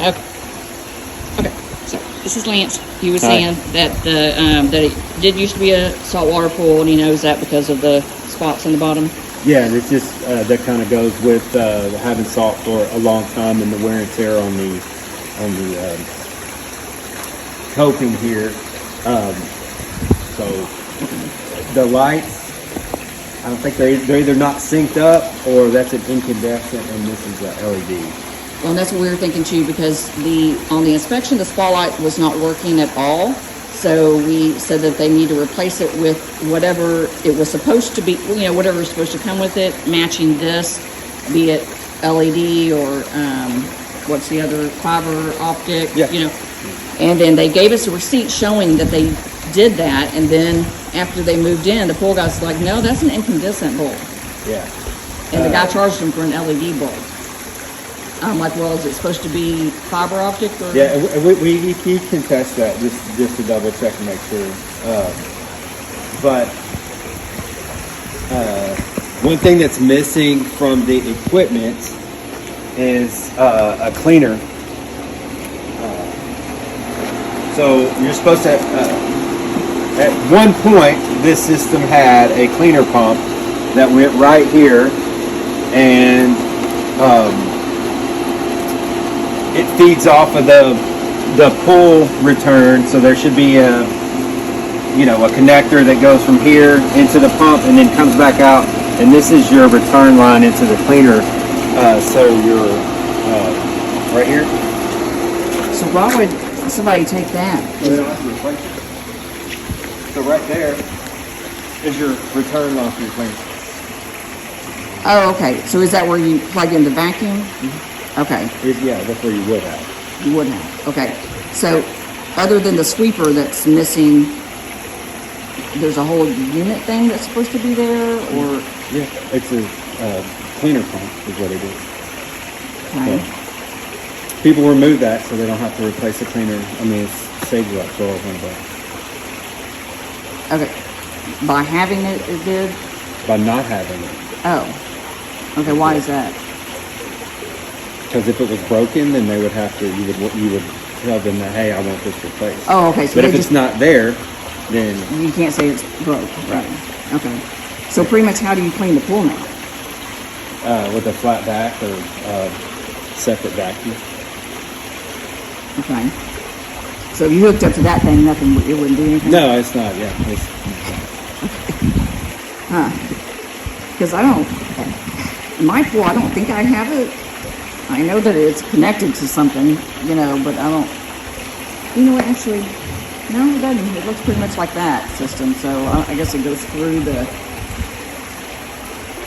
Okay. Okay. So this is Lance. He was saying that that it did used to be a saltwater pool, and he knows that because of the spots in the bottom. Yeah, and it's just that kind of goes with having salt for a long time and the wear and tear on the coping here. So the lights, I don't think they're either not synced up or that's an incandescent and this is a LED. Well, and that's what we were thinking too, because on the inspection, the spotlight was not working at all. So we said that they need to replace it with whatever it was supposed to be, whatever was supposed to come with it, matching this, be it LED or what's the other, fiber optic, And then they gave us a receipt showing that they did that, and then after they moved in, the pool guy's like, no, that's an incandescent bulb. Yeah. And the guy charged them for an LED bulb. I'm like, well, is it supposed to be fiber optic? Or? Yeah, we can test that just to double check and make sure. But one thing that's missing from the equipment is a cleaner. So you're supposed to, at one point, this system had a cleaner pump that went right here, and it feeds off of the pull return, so there should be a connector that goes from here into the pump and then comes back out, and this is your return line into the cleaner. So you're right here. So why would somebody take that? Well, they don't have to replace it. So right there is your return line for your cleaner. Oh, okay. So is that where you plug in the vacuum? Mm-hmm. Okay. Yeah, that's where you would have. You would have. Okay. So other than the sweeper that's missing, there's a whole unit thing that's supposed to be there, or? Yeah, it's a cleaner pump is what it is. Okay. So people remove that so they don't have to replace the cleaner. I mean, it saves you like $1,200. Okay. By having it, it did? By not having it. Oh. Okay, why is that? Because if it was broken, then they would have to, you would tell them that, hey, I want this replaced. Oh, okay. So but if it's not there, then you can't say it's broke. Right. Okay. So pretty much, how do you clean the pool now? With a flat back or separate vacuum. Okay. So if you hooked up to that thing, it wouldn't do anything? No, it's not. Yeah. Huh. Because in my pool, I don't think I have it. I know that it's connected to something, but I don't. You know what? Actually, no, it doesn't. It looks pretty much like that system. So I guess it goes through the.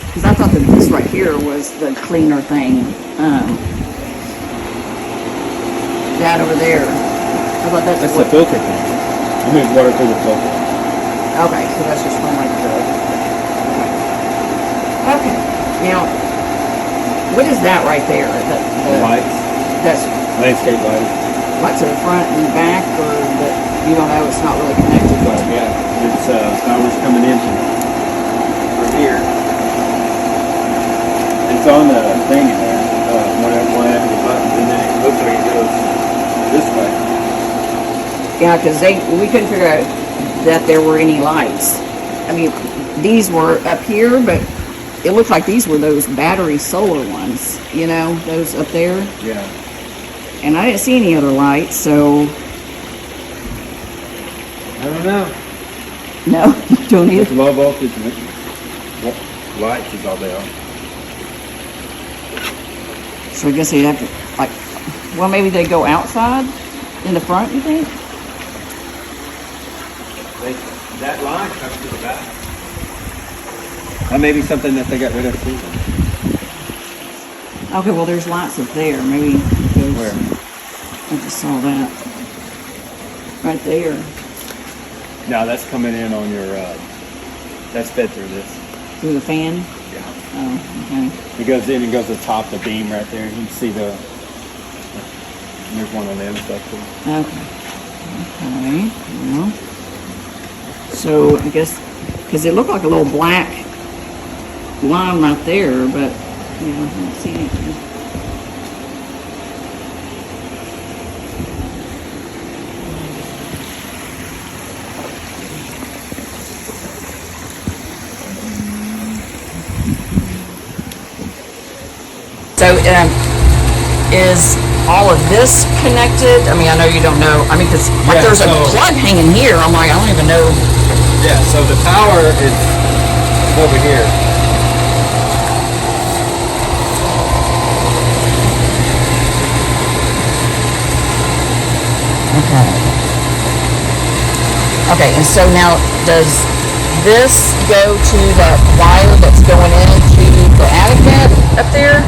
Because I thought that this right here was the cleaner thing. That over there. I thought that's the filter thing. You move water through the filter. Okay, so that's just from like the. Okay. Now, what is that right there? The lights. That's landscape lights. Lights in the front and back, or you don't know? It's not really connected. But yeah, it's power's coming in from here. It's on the thing in there. One end of the button, and then it looks like it goes this way. Yeah, because we couldn't figure out that there were any lights. I mean, these were up here, but it looked like these were those battery solar ones, those up there. Yeah. And I didn't see any other lights, so. I don't know. No, you don't either. It's low voltage lights is all they are. So I guess they'd have to, maybe they go outside in the front, you think? That line comes to the back. That may be something that they got rid of too. Okay, well, there's lights up there. Maybe those. Where? I just saw that. Right there. No, that's coming in on your, that's fed through this. Through the fan? Yeah. Oh, okay. It goes in and goes to the top of the beam right there. You can see there's one on the other side too. Okay. Okay. Well. So, I guess, because it looked like a little black line right there, but, I don't see anything. So, is all of this connected? I mean, I know you don't know. I mean, because like Yeah, there's a so- plug hanging here. I'm like, I don't even know. Yeah, so the power is over here. Okay. Okay, and so now does this go to that wire that's going into the attic vent up there?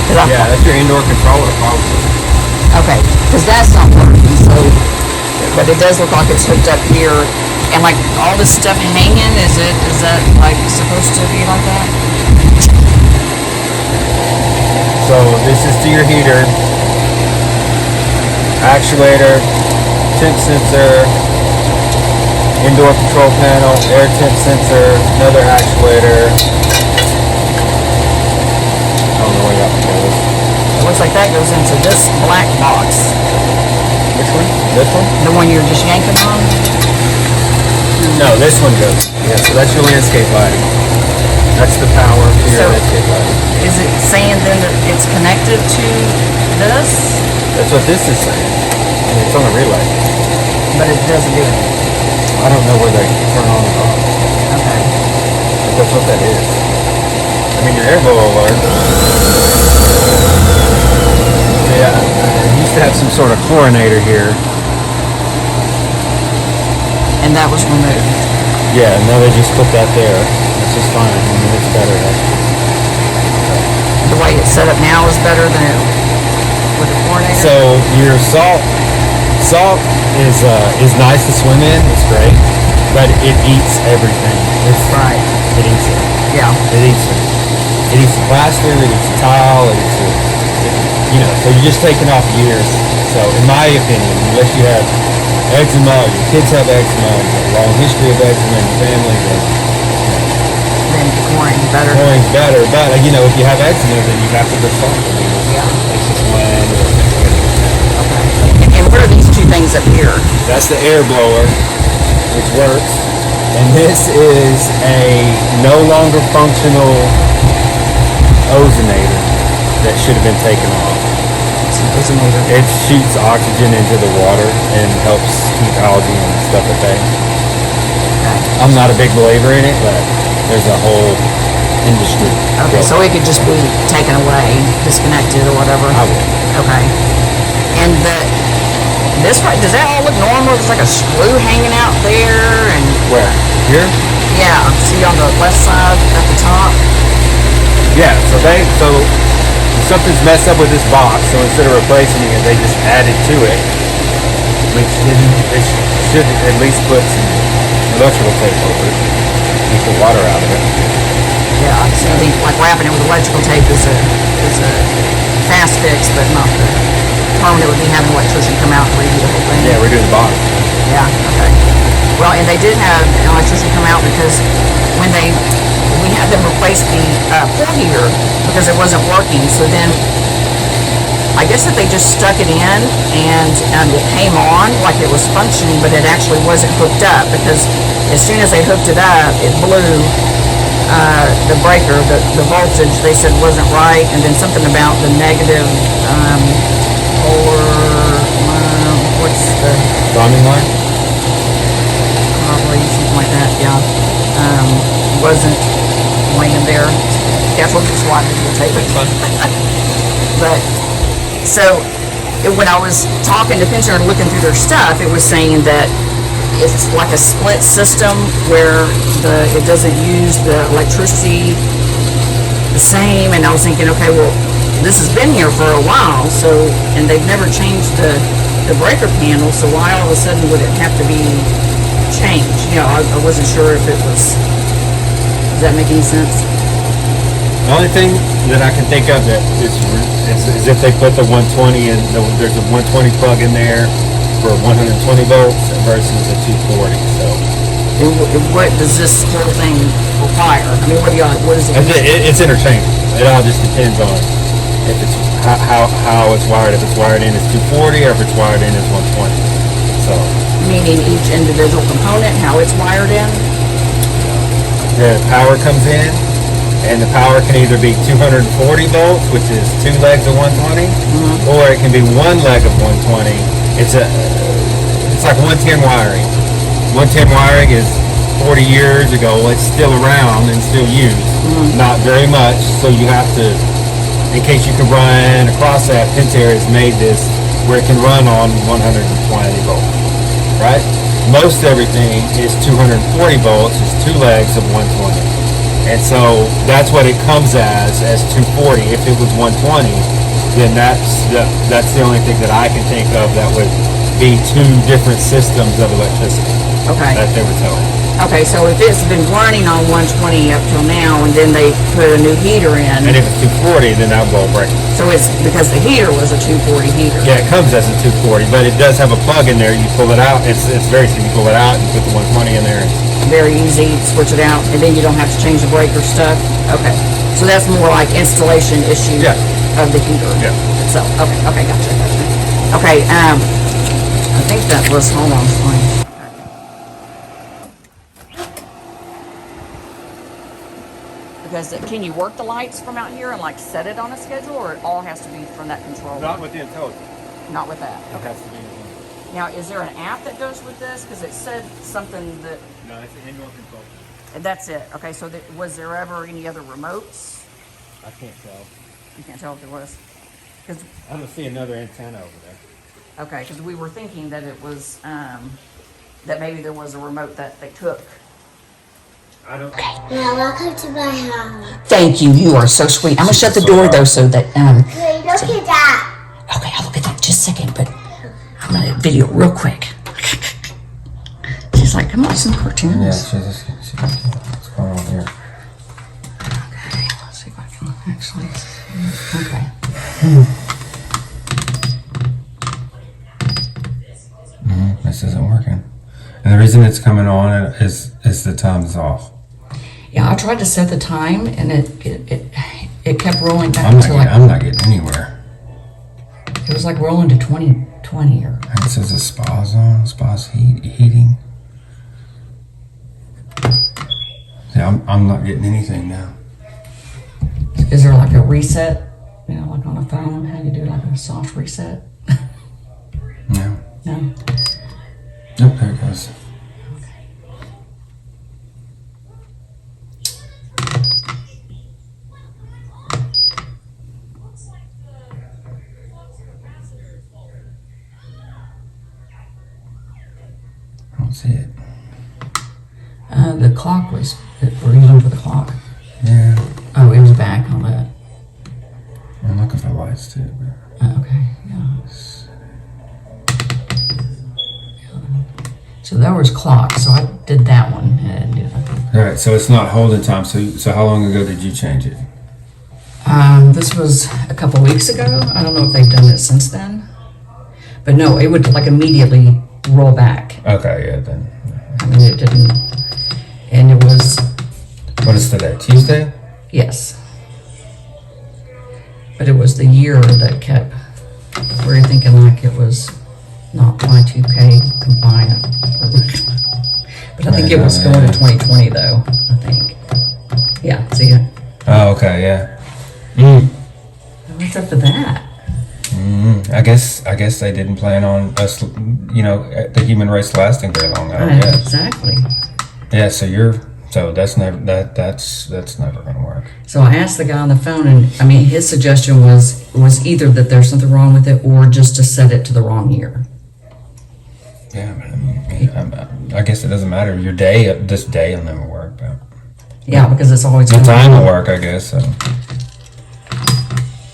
'Cause Yeah, that's your indoor controller probably. Okay, because that's not working, so, but it does look like it's hooked up here. And like all this stuff hanging, is that like supposed to be like that? So this is to your heater, actuator, temp sensor, indoor control panel, air temp sensor, another actuator. I don't know where that one goes. It looks like that goes into this black box, Which one? This one? the one you're just yanking on. No, this one goes. Yeah, so that's your landscape lighting. That's the power for your So- landscape lighting. Is it saying then that it's connected to this, That's what this is saying. I mean, it's on a relay. but it doesn't do it? I don't know where they turn on and off, Okay. but that's what that is. I mean, your air blow alert. Yeah, it used to have some sort of chlorinator here. And that was removed. Yeah, now they just put that there. It's just fine. I mean, it's better. Actually. The way it's set up now is better than it with the chlorinator. So your salt is nice to swim in. It's great, but it eats everything. It's Right. It eats it. Yeah. It eats it. It eats the plaster. It eats the tile. It eats it. So you're just taking off years. So in my opinion, unless you have eczema, or your kids have eczema, you have a long history of eczema in your family, then Then chlorine's better. chlorine's better. But if you have eczema, then you have to go salt. Yeah. It's just blend. Okay. And what are these two things up here? That's the air blower, which works. And this is a no longer functional ozonator that should have been taken off. It's a motor. It shoots oxygen into the water and helps keep algae and stuff at bay. Okay. I'm not a big believer in it, but there's a whole industry. Okay, so it could just be taken away, disconnected or whatever. I would. Okay. And this part, does that all look normal? There's like a screw hanging out there, and Where? Here? yeah, see on the left side at the top. Yeah, so something's messed up with this box, so instead of replacing it, they just added to it, which they should at least put some electrical tape over it, keep the water out of it. Yeah, so I think like wrapping it with electrical tape is a fast fix, but not the permanent would be having an electrician come out and redo the whole thing. Yeah, we're doing the bottom. Yeah, okay. Well, and they did have an electrician come out because when we had them replace the pool heater because it wasn't working. So then I guess that they just stuck it in and it came on like it was functioning, but it actually wasn't hooked up because as soon as they hooked it up, it blew the breaker, the voltage they said wasn't right, and then something about the negative what's the Bonding line? probably something like that, yeah. Wasn't laying there. Careful, just watching the tape. But so when I was talking to Pentair and looking through their stuff, it was saying that it's like a split system where it doesn't use the electricity the same. And I was thinking, okay, well, this has been here for a while, and they've never changed the breaker panel, so why all of a sudden would it have to be changed? I wasn't sure if it was. Does that make any sense? The only thing that I can think of that is if they put the 120 in, there's a 120 plug in there for 120 volts versus a 240. So What does this whole thing require? I mean, what is it? it's interchangeable. It all just depends on if it's how it's wired. If it's wired in as 240 or if it's wired in as 120. So Meaning each individual component, how it's wired in? the power comes in, and the power can either be 240 volts, which is 2 legs of 120, or it can be 1 leg of 120. It's like 110 wiring. 110 wiring is 40 years ago. It's still around and still used, not very much. So you have to, in case you can run across that, Pentair has made this where it can run on 120 volts, right? Most everything is 240 volts, is 2 legs of 120. And so that's what it comes as 240. If it was 120, then that's the only thing that I can think of that would be 2 different systems of electricity. Okay. That they were telling. Okay, so if it's been running on 120 up till now, and then they put a new heater in, And if it's 240, then that will break. so it's because the heater was a 240 heater. Yeah, it comes as a 240, but it does have a plug in there. You pull it out. It's very simple. You pull it out, you put the 120 in there. Very easy, switch it out, and then you don't have to change the breaker stuff. Okay, so that's more like installation issue of the heater itself. Okay, gotcha. Okay, I think that was, hold on. Because can you work the lights from out here and like set it on a schedule, or it all has to be from that controller? Not with the Intelli-touch. Not with that. It has to be. Now, is there an app that goes with this? Because it said something that. No, it's an annual control. That's it. Okay, so was there ever any other remotes? I can't tell. You can't tell if there was. Cause, I don't see another antenna over there. okay, because we were thinking that it was that maybe there was a remote that they took. I don't. Now welcome to my house. Thank you. You are so sweet. I'm gonna shut the door though, so that Hey, look at that. Okay, I'll look at that just a second, but I'm gonna video real quick. She's like, come on, some cartoons. Yeah, she's what's going on here? Okay, let's see if I can actually see. Okay. This isn't working. And the reason it's coming on is the time's off. Yeah, I tried to set the time, and it kept rolling back I'm to like I'm not getting anywhere. it was like rolling to 2020 or. And it says the spa's on, spa's heating. Yeah, I'm not getting anything now. Is there like a reset? You know, like on a phone, how you do like a soft reset? No. No. Nope, there it goes. I don't see it. The clock was. Were you looking for the clock? Yeah. Oh, it was back on that. I'm looking for lights too. Okay. Yeah. So that was clock. So I did that one and did that. All right, so it's not holding time. So how long ago did you change it? This was a couple weeks ago. I don't know if they've done it since then. But no, it would like immediately roll back. Okay, yeah, then. I mean, it didn't. And it was, What is today? Tuesday? yes. But it was the year that kept, were you thinking like it was not Y2K compliant? But I think it was going to 2020 though, I think. Yeah, see it? Oh, okay, yeah. What's up with that? I guess they didn't plan on us, the human race lasting very long. I don't guess. Exactly. Yeah, so that's never going to work. So I asked the guy on the phone, and I mean, his suggestion was either that there's something wrong with it, or just to set it to the wrong year. Yeah, but I mean, I guess it doesn't matter. This day will never work, but Yeah, because it's always. the time will work, I guess. So.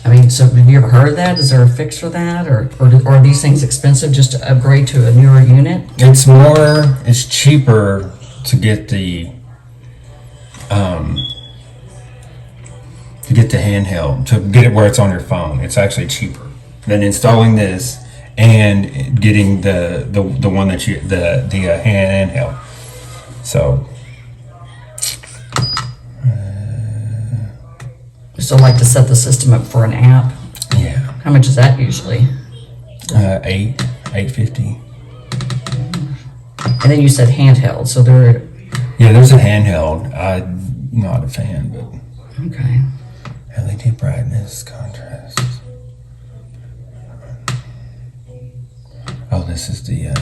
I mean, so have you ever heard of that? Is there a fix for that, or are these things expensive just to upgrade to a newer unit? It's cheaper to get the handheld, to get it where it's on your phone. It's actually cheaper than installing this and getting the one that the handheld. So So like to set the system up for an app. yeah, How much is that usually? $850. And then you said handheld, so they're Yeah, there's a handheld. I'm not a fan, but Okay. LED brightness, contrast. Oh, this is the,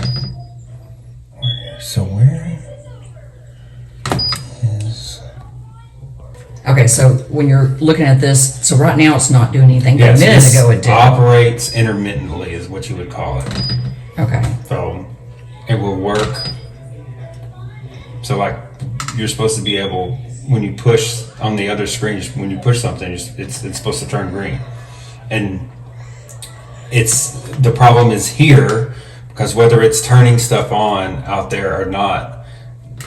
so where is... Okay, so when you're looking at this, so right now it's not doing anything, but Yes, a minute this ago it did. operates intermittently is what you would call it. Okay, So it will work. So like you're supposed to be able, when you push on the other screen, when you push something, it's supposed to turn green. And the problem is here, because whether it's turning stuff on out there or not,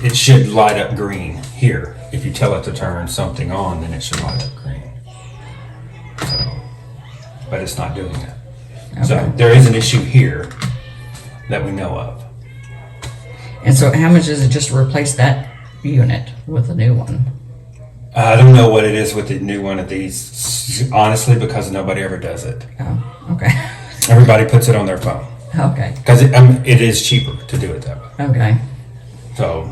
it should light up green here. If you tell it to turn something on, then it should light up green. So, but it's not doing that. Okay. So there is an issue here that we know of. and so how much is it just to replace that unit with a new one? I don't know what it is with the new one of these, honestly, because nobody ever does it. Oh, okay. Everybody puts it on their phone. Okay, Because it is cheaper to do it that way. okay. So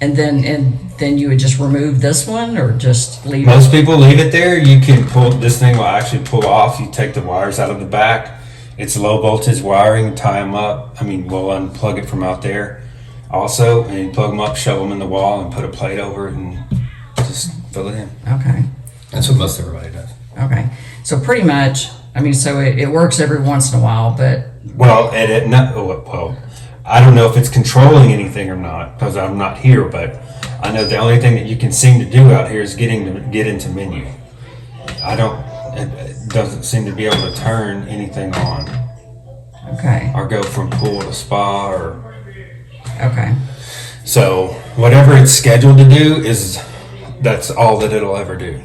And then you would just remove this one or just leave it? most people leave it there. You can pull, this thing will actually pull off. You take the wires out of the back. It's low voltage wiring, tie them up. I mean, we'll unplug it from out there also, and you plug them up, shove them in the wall, and put a plate over it, and just fill it in. Okay, That's what most everybody does. okay. So pretty much, I mean, so it works every once in a while, but, Well, well, I don't know if it's controlling anything or not, because I'm not here, but I know the only thing that you can seem to do out here is get into menu. It doesn't seem to be able to turn anything on okay, or go from pool to spa or... okay. So whatever it's scheduled to do that's all that it'll ever do.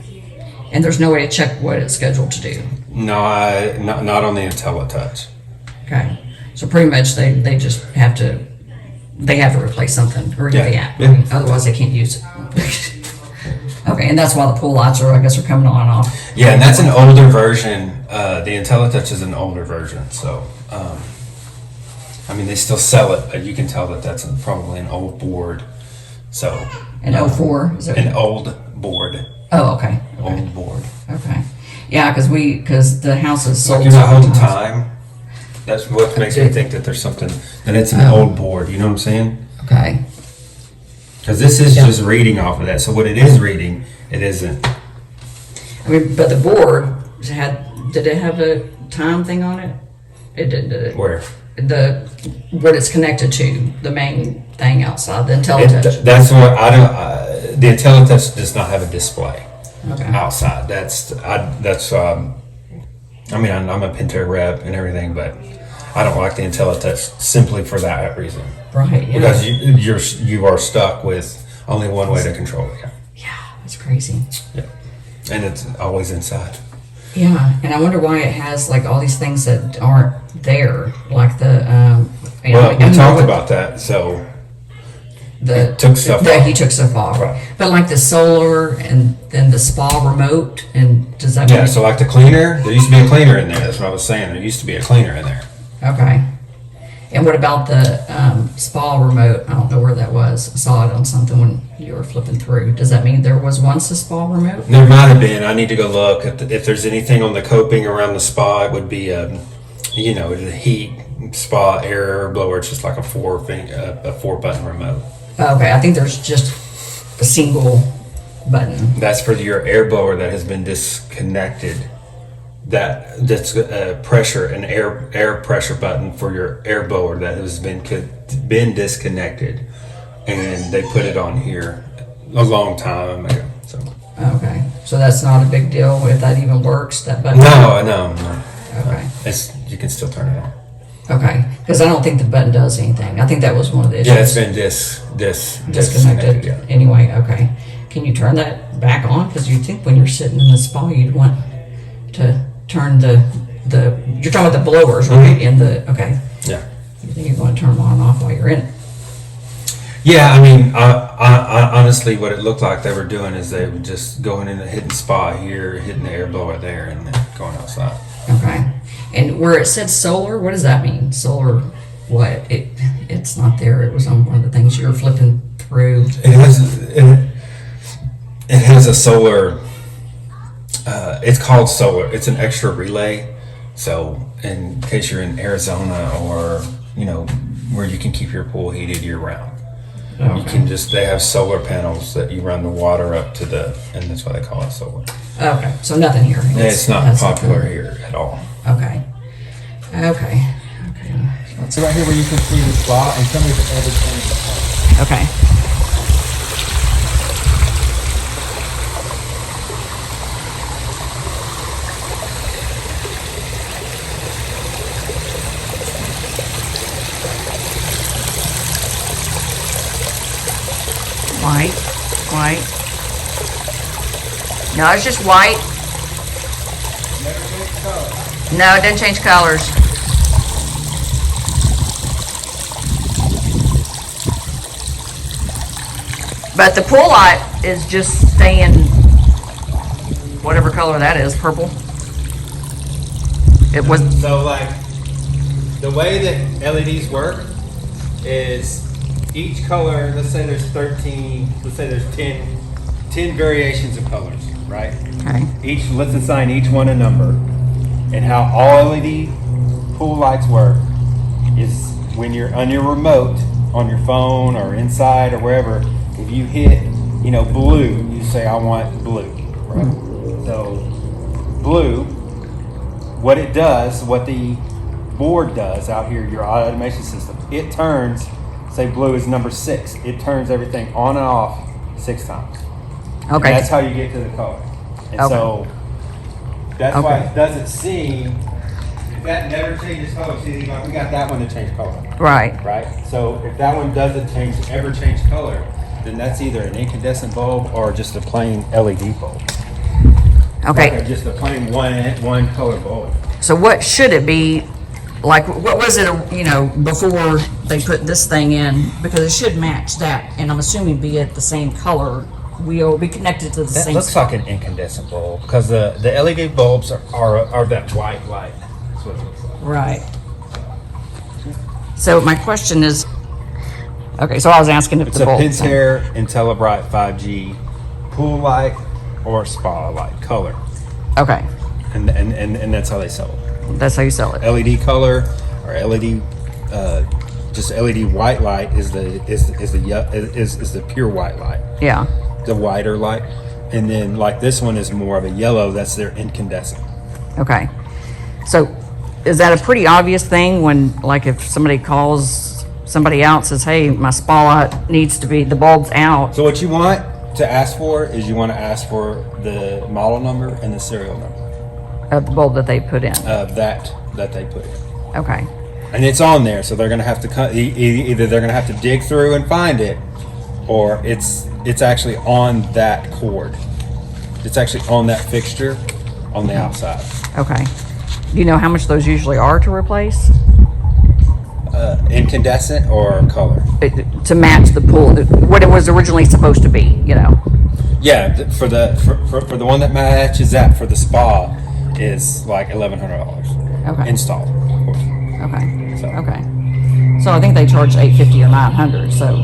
And there's no way to check what it's scheduled to do? No, not on the Intellitouch. Okay, so pretty much they just have to replace something, or Yeah. yeah, Yeah. I mean, otherwise they can't use it. Okay, and that's why the pool lights are coming on and off. Yeah, and that's an older version. The Intellitouch is an older version, so I mean they still sell it, but you can tell that that's probably an old board. So An 04, is it? an old board, Oh, okay, old board. okay. Yeah, because the house is sold. You're not holding several times. time. That's what makes me think that there's something that it's an Oh. old board. You know what I'm saying? Okay, Because this is Yeah. just reading off of that. So what it is reading, it isn't. I mean, but the board did it have a time thing on it? It did it? Where? What it's connected to, the main thing outside, the Intellitouch. That's what I don't. The Intellitouch does not have a display Okay, outside. I mean, I'm a Pentair rep and everything, but I don't like the Intellitouch simply for that reason. right, yeah. Because you are stuck with only one way to control it. Yeah, that's crazy. Yeah. And it's always inside. Yeah, and I wonder why it has like all these things that aren't there, like the. Well, we talked what- about that, so the He took stuff that off. he took stuff off. Right. But like the solar and then the spa remote, and does that yeah. mean? So like the cleaner, there used to be a cleaner in there. That's what I was saying. There used to be a cleaner in there. Okay. And what about the spa remote? I don't know where that was. I saw it on something when you were flipping through. Does that mean there was once a spa remote? There might have been. I need to go look if there's anything on the coping around the spa. It would be the heat spa air blower. It's just like a four button remote. Okay, I think there's just a single button. That's for your air blower that has been disconnected. That's an air pressure button for your air blower that has been disconnected, and they put it on here a long time ago. So Okay, so that's not a big deal if that even works. That button. no. Okay. You can still turn it on. Okay, because I don't think the button does anything. I think that was one of the issues. Yeah, it's been disconnected. Yeah. Anyway, okay. Can you turn that back on? Because you'd think when you're sitting in the spa, you'd want to turn the you're talking about the blowers, right? In the okay. Yeah. You think you'd want to turn them on and off while you're in it? Yeah, I mean, I honestly, what it looked like they were doing is they were just going in and hitting spa here, hitting the air blower there, and then going outside. Okay. And where it said solar, what does that mean? Solar, what? It's not there. It was on one of the things you were flipping through. It has a solar It's called solar. It's an extra relay. So in case you're in Arizona or, where you can keep your pool heated year round. You can they have solar panels that you run the water up to and that's why they call it solar. Okay, so nothing here. It's not popular here at all. Okay. So right here where you can see the spot and tell me if it ever changed. Okay. White. No, it's just white. No, it didn't change colors. But the pool light is just staying whatever color that is, purple. It was, So like, the way that LEDs work is each color, let's say there's 10 variations of colors, right? okay, Let's assign each one a number. And how all LED pool lights work is when you're on your remote, on your phone or inside or wherever, if you hit, blue, you say, I want blue, right? So blue, what it does, what the board does out here, your automation system, it turns, say blue is number 6, it turns everything on and off 6 times. And okay, that's how you get to the color. And Okay. so that's why Okay. it doesn't seem, if that never changes color, see, like we got that one to change color, right, right? So if that one doesn't ever change color, then that's either an incandescent bulb or just a plain LED bulb. okay. Like just a plain one color bulb. So what should it be? Like, what was it, before they put this thing in? Because it should match that, and I'm assuming be it the same color. We'll be connected to the That same. looks like an incandescent bulb because the LED bulbs are that white light. That's what it looks like. Right. So my question is, okay, so I was asking if It's the a bulb. Pentair Intelli-touch 5G pool light or spa light color. Okay, And that's how they sell it. that's how you sell it. LED color or LED, just LED white light is the pure white light, Yeah. the whiter light, and then like this one is more of a yellow. That's their incandescent. Okay. So is that a pretty obvious thing when, like, if somebody calls somebody out and says, hey, my spa light needs to be, the bulb's out? So what you want to ask for is you want to ask for the model number and the serial number Of the bulb that they put in? of that they put in. Okay. And it's on there, so they're going to have to either they're going to have to dig through and find it, or it's actually on that cord. It's actually on that fixture on the outside. Okay. Do you know how much those usually are to replace? Incandescent or color? To match the pool, what it was originally supposed to be, Yeah, for the one that matches that for the spa is like $1,100. Okay. Installed, of course. Okay. So. Okay. So I think they charge $850 or $900. So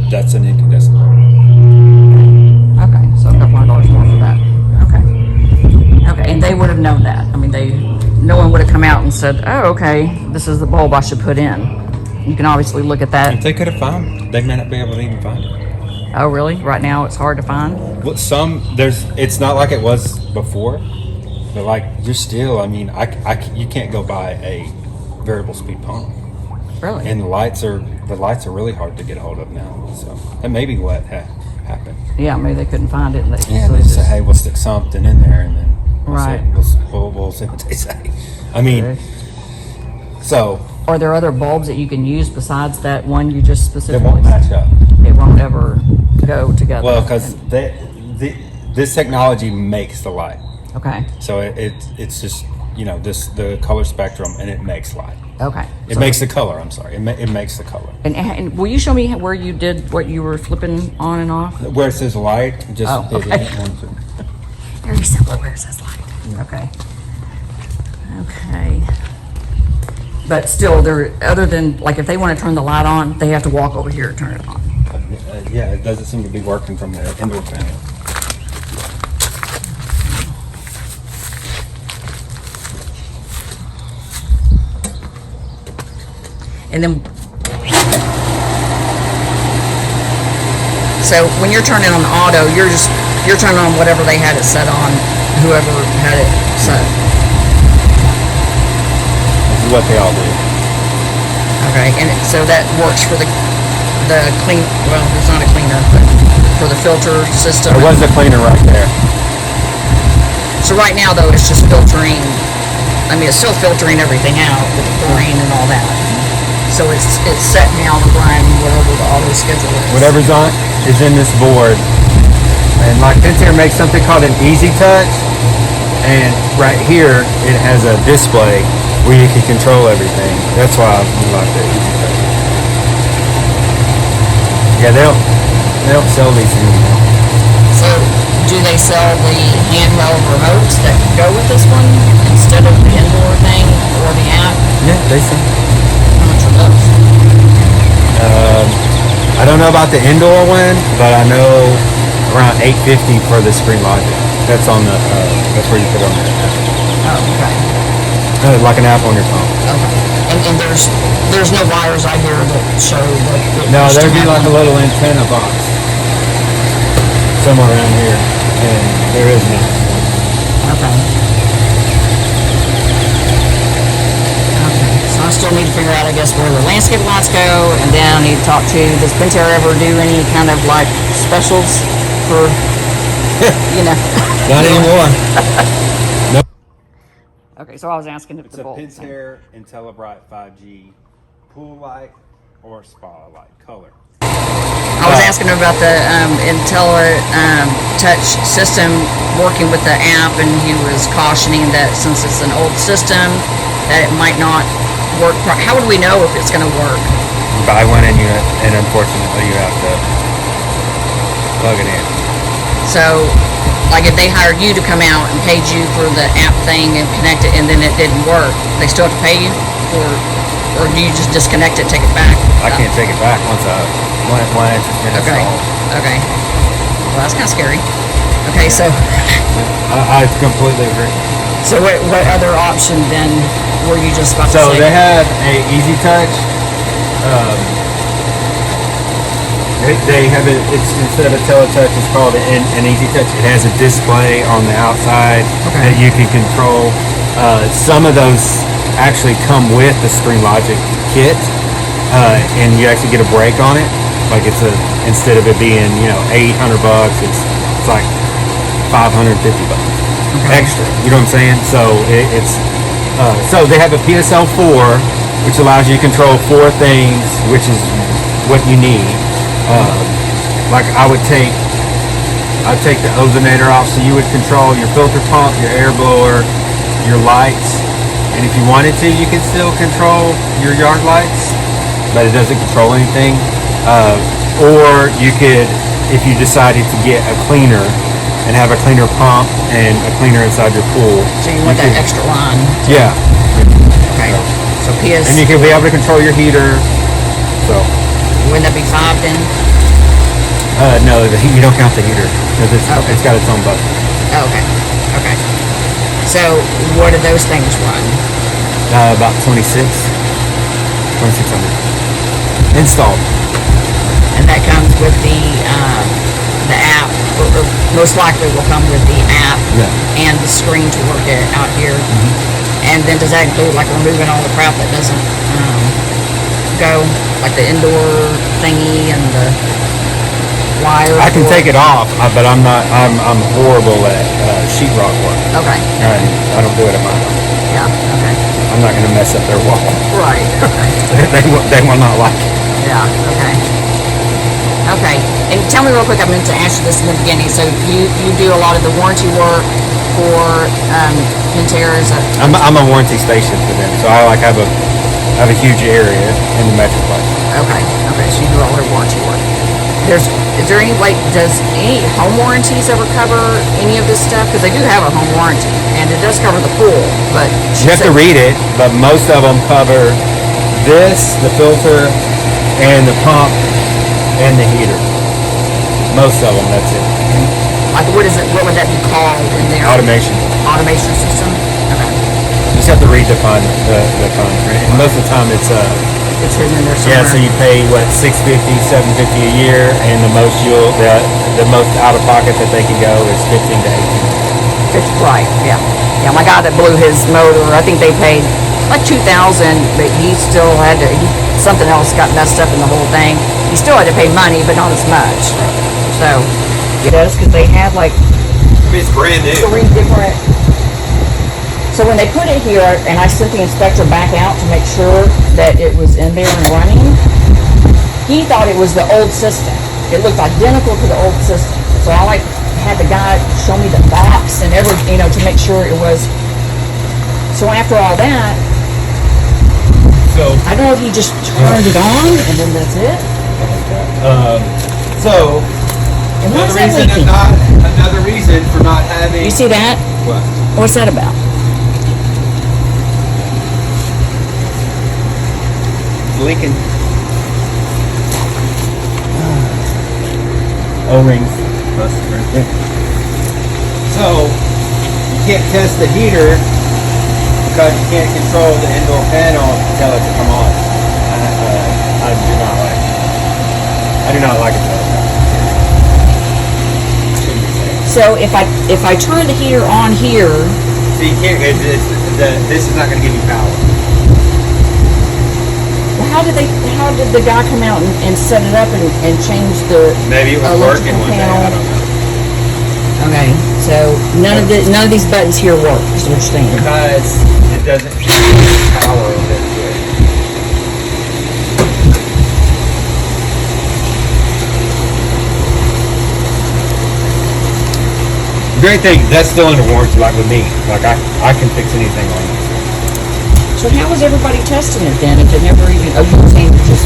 That's an incandescent. okay, so a couple $100 more for that. Okay. Okay, and they would have known that. I mean, no one would have come out and said, "Oh, okay, this is the bulb I should put in." You can obviously look at If that. they could have found it, they may not be able to even find it. Oh, really? Right now, it's hard to find. Well, it's not like it was before, but like you're still. I mean, you can't go buy a variable speed pump, Really? and the lights are really hard to get a hold of now. So that may be what happened. Yeah, maybe they couldn't find it. And Yeah, so they just- say, hey, we'll stick something in there, and then Right. we'll see what they say. I mean, Okay. so Are there other bulbs that you can use besides that one you just they specifically? won't match up. It won't ever go together. Well, because this technology makes the light, Okay. so it's just the color spectrum, and it makes light. Okay. It So- makes the color. I'm sorry. It makes the color. And will you show me where you did what you were flipping on and off? Where it says light, just Oh, hit okay. it. Very simple where it says light. Okay. Okay. But still, other than, like, if they want to turn the light on, they have to walk over here to turn it on. Yeah, it doesn't seem to be working from the indoor panel. And then, so when you're turning on the auto, you're turning on whatever they had it set on, whoever had it set. This is what they all do. Okay, and so that works for the clean, well, there's not a cleaner, but for the filter system. There was a cleaner right there. So right now though, it's just filtering, I mean, it's still filtering everything out with the chlorine and all that. So it's set now to run whatever the auto schedule is. Whatever's on is in this board. And like Pentair makes something called an Easy Touch. And right here, it has a display where you can control everything. That's why we like the Easy Touch. Yeah, they don't sell these anymore. So do they sell the handheld remotes that go with this one instead of the indoor thing or the app? Yeah, they sell. How much are those? I don't know about the indoor one, but I know around $850 for the Screen Logic. That's on the. That's where you put it on the app. Oh, okay. Like an app on your phone. Okay. And there's no wires I hear that show that. No, there'd be like a little antenna box somewhere around here, and there is none. Okay. Okay. So I still need to figure out, I guess, where the landscape lights go, and then I need to talk to, does Pentair ever do any kind of like specials for, you know? Not anymore. Okay, so I was asking if It's the a bulbs. Pentair Intelli-touch 5G pool light or spa light color. I was asking him about the Intelli-touch system working with the app, and he was cautioning that since it's an old system, that it might not work. How would we know if it's going to work? You buy one and unfortunately you have to plug it in. So, like if they hired you to come out and paid you for the app thing and connect it, and then it didn't work, they still have to pay you, or do you just disconnect it, take it back? I can't take it back once it's been Okay. installed. Okay. Well, that's kind of scary. Okay, so I completely agree. so what other option then were you just about to So say? they have a Easy Touch. They have it. It's instead of a Teletouch, it's called an Easy Touch. It has a display on the outside that you can control. Some of those actually come with the Screen Logic kit, and you actually get a break on it. Like instead of it being $800, it's like $550 extra. You know what I'm saying? So so they have a PSL4, which allows you to control 4 things, which is what you need. Like I'd take the ozonator off, so you would control your filter pump, your air blower, your lights, and if you wanted to, you could still control your yard lights, but it doesn't control anything. Or you could, if you decided to get a cleaner and have a cleaner pump and a cleaner inside your pool. So you want that extra line? Yeah. Okay. So PS. And you can be able to control your heater. So. Wouldn't that be 5 then? No, you don't count the heater because it's got its own button. Oh, okay. Okay. So what do those things run? About 2600 installed. And that comes with the app, or most likely will come with the app and the screen to work it out here. And then does that include like removing all the crap that doesn't go, like the indoor thingy and the wire? I can take it off, but I'm horrible at sheetrock work. Okay. I don't do it at my house. Yeah. Okay. I'm not going to mess up their wall. Right. they will not like it. Yeah. Okay. Okay, and tell me real quick, I meant to ask you this in the beginning, so you do a lot of the warranty work for Pentair, is that? I'm a warranty station for them, so I have a huge area in the Metroplex. Okay, so you do all their warranty work. Is there any, does any home warranties ever cover any of this stuff? Because they do have a home warranty, and it does cover the pool, but... You have to read it, but most of them cover this, the filter, and the pump, and the heater. Most of them, that's it. Like, what would that be called in there? Automation. Automation system? Okay. You just have to read the fine print. And most of the time it's it's hidden in there somewhere. Yeah, so you pay what, $650, $750 a year, and the most the most out of pocket that they can go is $15 to $18. It's right, yeah. Yeah, my guy that blew his motor, I think they paid like $2,000, but he still had to, something else got messed up in the whole thing. He still had to pay money, but not as much. So, it does, because they had like It's brand new. 3 different. So when they put it here, and I sent the inspector back out to make sure that it was in there and running, he thought it was the old system. It looked identical to the old system. So I like had the guy show me the box and everything, to make sure it was. So after all that, So, I don't know if he just turned it on and then that's it. so And what's that leaking? another reason for not having. You see that? What? What's that about? It's leaking. O-rings. Busted right there. So, you can't test the heater because you can't control the indoor panel to tell it to come on. I do not like it. I do not like it though. So if I turn the heater on here, So you can't. This is not going to give you power. well, how did the guy come out and set it up and change the Maybe it was working electrical one day. panel? I don't know. Okay, so none of these buttons here work, is what you're saying. Because it doesn't give power of it. The great thing, that's still under warranty, like with me. Like I can fix anything on it. So how was everybody testing it then? If it never even, you were saying it just,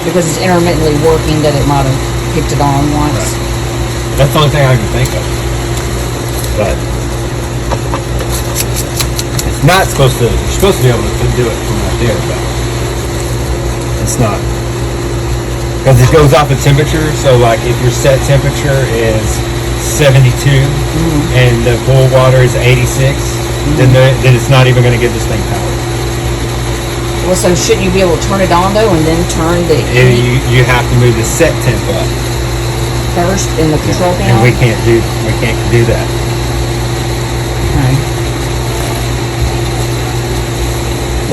because it's intermittently working, that it might have kicked it on once? That's the only thing I can think of. But it's not supposed to. You're supposed to be able to do it from right there, but it's not. Because it goes off of temperature. So like if your set temperature is 72 and the pool water is 86, then it's not even going to give this thing power. Well, so shouldn't you be able to turn it on though, and then turn the heat You have to move the set temp up, first in the control and panel? we can't do that. Okay.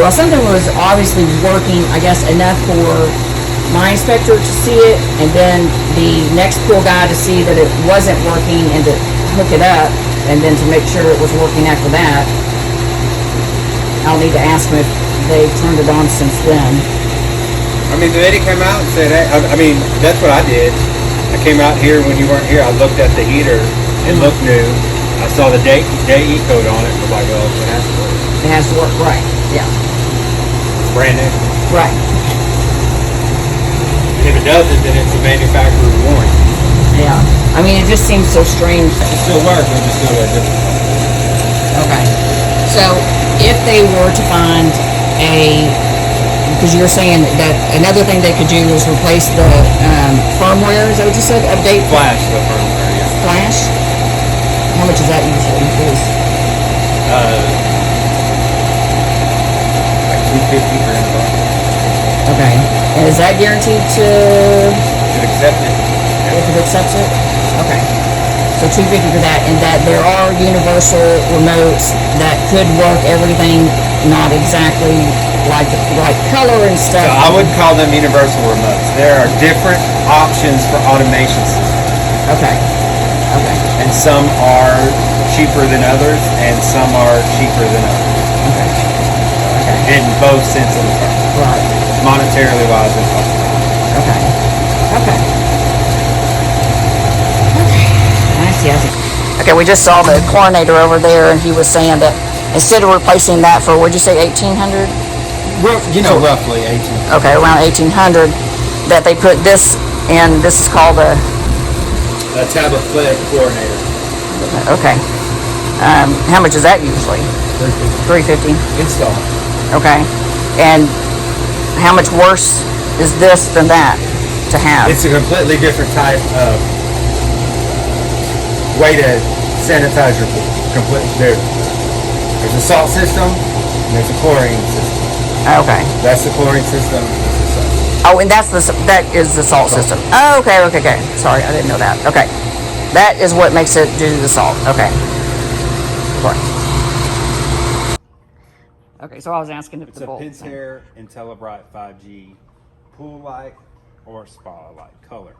Well, something was obviously working, I guess, enough for my inspector to see it, and then the next pool guy to see that it wasn't working and to hook it up, and then to make sure it was working after that. I'll need to ask them if they've turned it on since then. I mean, the lady came out and said, hey, I mean, that's what I did. I came out here when you weren't here. I looked at the heater. It looked new. I saw the DE code on it. I was like, oh, it has to work. It has to work right. Yeah. It's brand new. Right. And if it doesn't, then it's a manufacturer's warranty. Yeah. I mean, it just seems so strange. It still works, but it's still a different. Okay. So if they were to find because you're saying that another thing they could do is replace the firmware, is that what you said? Update Flash, the firmware, yeah. flash? How much is that usually? Like 250 for $100. Okay. And is that guaranteed to, Should accept it. if it accepts it? Okay. So $250 for that, and that there are universal remotes that could work everything, not exactly like the right color and stuff. So I wouldn't call them universal remotes. There are different options for automation systems. Okay. Okay. And some are cheaper than others, and some are cheaper than others. Okay. Okay. In both sense of the term. Right. Monetarily wise and cost. Okay. Okay. Okay. I see. Okay, we just saw the chlorinator over there, and he was saying that instead of replacing that for, what'd you say, 1,800? Roughly 18. Okay, around 1,800, that they put this in. This is called a. A tablet flip chlorinator. Okay. How much is that usually? $350. Install. Okay. And how much worse is this than that to have? It's a completely different type of way to sanitize your pool. Completely. There's a salt system and there's a chlorine system. Okay. That's the chlorine system. This is salt. Oh, and that is the salt system. Oh, okay. Sorry, I didn't know that. Okay. That is what makes it do the salt. Okay. Okay, so I was asking if It's the a bulb. Pentair Intelli-touch 5G pool light or spa light color.